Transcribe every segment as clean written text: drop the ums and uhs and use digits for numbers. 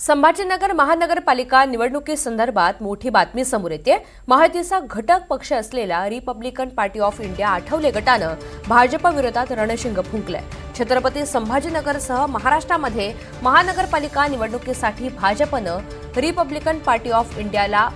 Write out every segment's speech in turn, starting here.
संभाजीनगर महानगरपालिका निवडणुकीसंदर्भात मोठी बातमी समोर येते। महायुतीचा घटक पक्ष असलेला Republican party of India Athawale गटानं भाजप विरोधात रणशिंग फुंकलंय। छत्रपती संभाजीनगरसह महाराष्ट्रामध्ये महानगरपालिका निवडणुकीसाठी भाजपनं रिपब्लिकन पार्टी ऑफ इंडियाला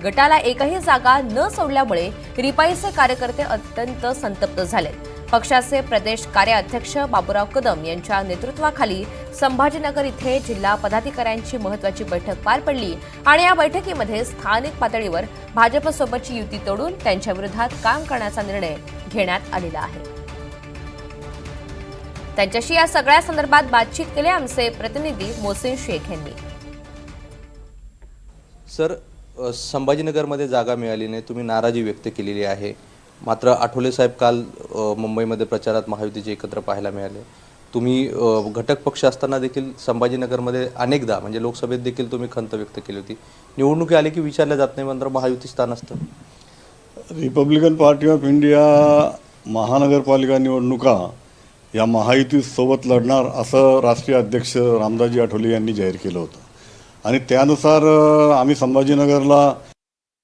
गटाला एकही जागा न सोडल्यामुळे रिपाईचे कार्यकर्ते अत्यंत संतप्त झाले। पक्षाचे प्रदेश कार्याध्यक्ष बाबूराव कदम यांच्या नेतृत्वाखाली संभाजीनगर इथे जिल्हा पदाधिकाऱ्यांची महत्त्वाची बैठक पार पडली आणि या बैठकीमध्ये स्थानिक पातळीवर भाजपसोबतची युती तोडून त्यांच्या विरोधात काम करण्याचा निर्णय घेण्यात आलेला आहे। त्यांच्याशी या सगळ्या संदर्भात बातचीत केली आमचे प्रतिनिधी मोहसिन शेख यांनी। सर, संभाजीनगरमध्ये जागा मिळाली नाही, तुम्ही नाराजी व्यक्त केलेली आहे। मात्र आठवले साहेब काल मुंबईमध्ये प्रचारात महायुतीचे एकत्र पाहायला मिळाले। तुम्ही घटक पक्ष असताना देखील संभाजीनगरमध्ये अनेकदा म्हणजे लोकसभेत देखील तुम्ही खंत व्यक्त केली होती। निवडणुकी आली की विचारलं जात नाही, मात्र महायुती स्थान असतं। रिपब्लिकन पार्टी ऑफ इंडिया महानगरपालिका निवडणुका या महायुतीसोबत लढणार असं राष्ट्रीय अध्यक्ष रामदासजी आठवले यांनी जाहीर केलं होतं आणि त्यानुसार आम्ही संभाजीनगरला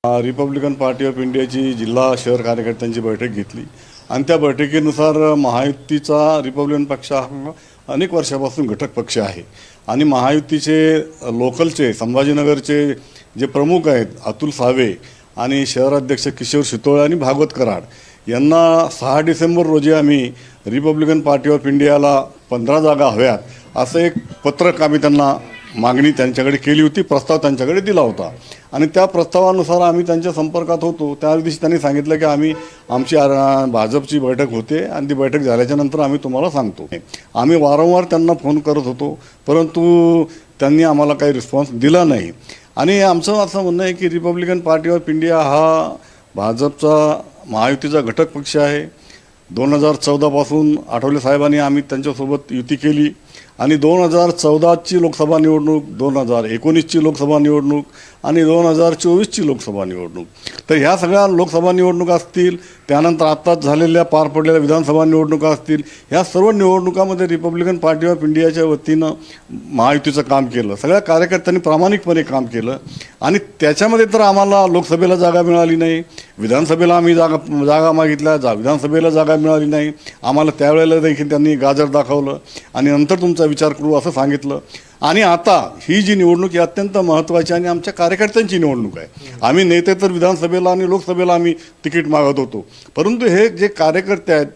रिपब्लिकन पार्टी ऑफ इंडियाची जिल्हा शहर कार्यकर्त्यांची बैठक घेतली आणि त्या बैठकीनुसार महायुतीचा रिपब्लिकन पक्ष हा अनेक वर्षापासून घटक पक्ष आहे आणि महायुतीचे लोकलचे संभाजीनगरचे जे प्रमुख आहेत अतुल सावे आणि शहराध्यक्ष किशोर शितोळे आणि भागवत कराड यांना 6 डिसेंबर रोजी आम्ही रिपब्लिकन पार्टी ऑफ इंडियाला 15 जागा हव्यात असं एक पत्रक आम्ही त्यांना मागणी त्यांच्याकडे केली होती, प्रस्ताव त्यांच्याकडे दिला होता आणि त्या प्रस्तावानुसार आम्ही त्यांच्या संपर्कात होतो। त्या दिवशी त्यांनी सांगितलं की आमची भाजपची बैठक होते आणि ती बैठक झाल्याच्या नंतर आम्ही तुम्हाला सांगतो। आम्ही वारंवार त्यांना फोन करत होतो, परंतु त्यांनी आम्हाला काही रिस्पॉन्स दिला नाही आणि आमचं असं म्हणणं आहे की रिपब्लिकन पार्टी ऑफ इंडिया हा भाजपचा महायुतीचा घटक पक्ष आहे। 2014 पासून आठवले साहेबांनी आम्ही त्यांच्यासोबत युती केली आणि 2014ची लोकसभा निवडणूक, 2019ची लोकसभा निवडणूक आणि 2024ची लोकसभा निवडणूक, तर ह्या सगळ्या लोकसभा निवडणुका असतील, त्यानंतर आत्ताच झालेल्या पार पडलेल्या विधानसभा निवडणुका असतील, ह्या सर्व निवडणुकामध्ये रिपब्लिकन पार्टी ऑफ इंडियाच्या वतीनं महायुतीचं काम केलं। सगळ्या कार्यकर्त्यांनी प्रामाणिकपणे काम केलं आणि त्याच्यामध्ये तर आम्हाला लोकसभेला जागा मिळाली नाही, विधानसभेला आम्ही जागा मागितल्या, विधानसभेला जागा मिळाली नाही। आम्हाला त्यावेळेला देखील त्यांनी गाजर दाखवलं आणि नंतर तुमचा विचार करू असं सांगितलं आणि आता ही जी निवडणूक ही अत्यंत महत्त्वाची आणि आमच्या कार्यकर्त्यांची निवडणूक आहे। आम्ही नेते तर विधानसभेला आणि लोकसभेला आम्ही तिकीट मागत होतो, परंतु हे जे कार्यकर्ते आहेत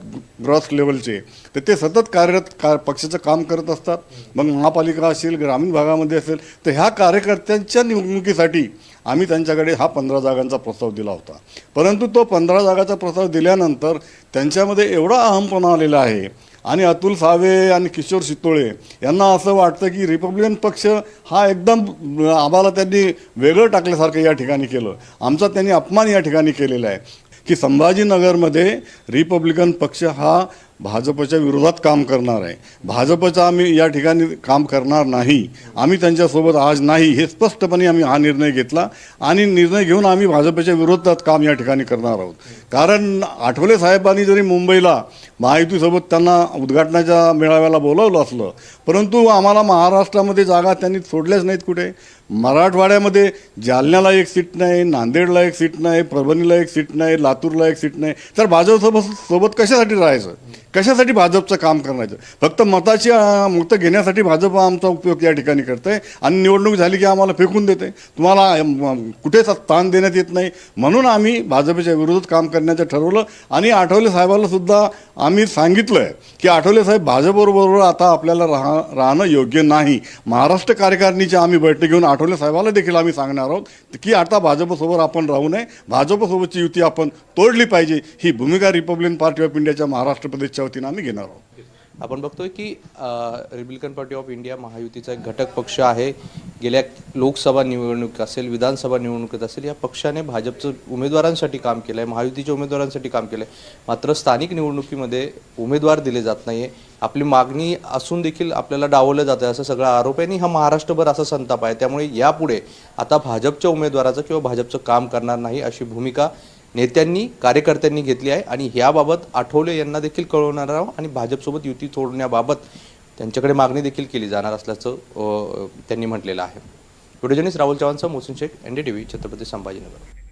ग्रॉस लेवलचे तर ते सतत कार्यरत पक्षाचं काम करत असतात। मग महापालिका असेल, ग्रामीण भागामध्ये असेल, तर ह्या कार्यकर्त्यांच्या निवडणुकीसाठी आम्ही त्यांच्याकडे हा 15 जागांचा प्रस्ताव दिला होता, परंतु तो 15 जागाचा प्रस्ताव दिल्यानंतर त्यांच्यामध्ये एवढा अहमपणा आलेला आहे आणि अतुल सावे आणि किशोर शितोळे यांना असं वाटतं की रिपब्लिकन पक्ष हा एकदम आम्हाला त्यांनी वेगळं टाकल्यासारखं या ठिकाणी केलं। आमचा त्यांनी अपमान या ठिकाणी केलेला आहे की संभाजीनगरमध्ये रिपब्लिकन पक्ष हा भाजपच्या विरोधात काम करणार आहे। भाजपचं आम्ही या ठिकाणी काम करणार नाही, आम्ही त्यांच्यासोबत आज नाही, हे स्पष्टपणे आम्ही हा निर्णय घेतला आणि निर्णय घेऊन आम्ही भाजपच्या विरोधात काम या ठिकाणी करणार आहोत। कारण आठवले साहेबांनी जरी मुंबईला महायुतीसोबत त्यांना उद्घाटनाच्या मेळाव्याला बोलावलं असलं, परंतु आम्हाला महाराष्ट्रामध्ये जागा त्यांनी सोडल्याच नाहीत। कुठे मराठवाड्यामध्ये जालन्याला एक सीट नाही, नांदेडला एक सीट नाही, परभणीला एक सीट नाही, लातूरला एक सीट नाही, तर भाजपसोबत कशासाठी राहायचं, कशासाठी भाजपचं काम करायचं? फक्त मत घेण्यासाठी भाजप आमचा उपयोग या ठिकाणी करत आहे आणि निवडणूक झाली की आम्हाला फेकून देते, तुम्हाला कुठेच स्थान देण्यात येत नाही, म्हणून आम्ही भाजपच्या विरोधात काम करण्याचं ठरवलं आणि आठवले साहेबांना सुद्धा आम्ही सांगितलं आहे की आठवले साहेब भाजपबरोबर आता आपल्याला राहणं योग्य नाही। महाराष्ट्र कार्यकारिणीची आम्ही बैठक घेऊन आठवले साहेबांना देखील आम्ही सांगणार आहोत की आता भाजपसोबत आपण राहू नये, भाजपसोबतची युती आपण तोडली पाहिजे। ही भूमिका रिपब्लिकन पार्टी ऑफ इंडियाच्या महाराष्ट्र प्रदेशच्या वतीनं आम्ही घेणार आहोत। आपण बघतोय की रिपब्लिकन पार्टी ऑफ इंडिया महायुतीचा एक घटक पक्ष आहे। गेल्या लोकसभा निवडणूक असेल, विधानसभा निवडणुकीत असेल, या पक्षाने भाजपचं उमेदवारांसाठी काम केलं आहे, महायुतीच्या उमेदवारांसाठी काम केलं आहे, मात्र स्थानिक निवडणुकीमध्ये उमेदवार दिले जात नाही आहे। आपली मागणी असून देखील आपल्याला डावललं जातं आहे, असं सगळा आरोप आहे आणि हा महाराष्ट्रभर असा संताप आहे। त्यामुळे यापुढे आता भाजपच्या उमेदवाराचं किंवा भाजपचं काम करणार नाही अशी भूमिका नेत्यांनी, कार्यकर्त्यांनी घेतली आहे आणि याबाबत आठवले यांना देखील कळवणार आहोत आणि भाजपसोबत युती तोडण्याबाबत त्यांच्याकडे मागणी देखील केली जाणार असल्याचं त्यांनी म्हटलेलं आहे। व्हिडिओ जर्नलिस्ट राहुल चव्हाणसह मोहसिन शेख, NDTV, छत्रपती संभाजीनगर.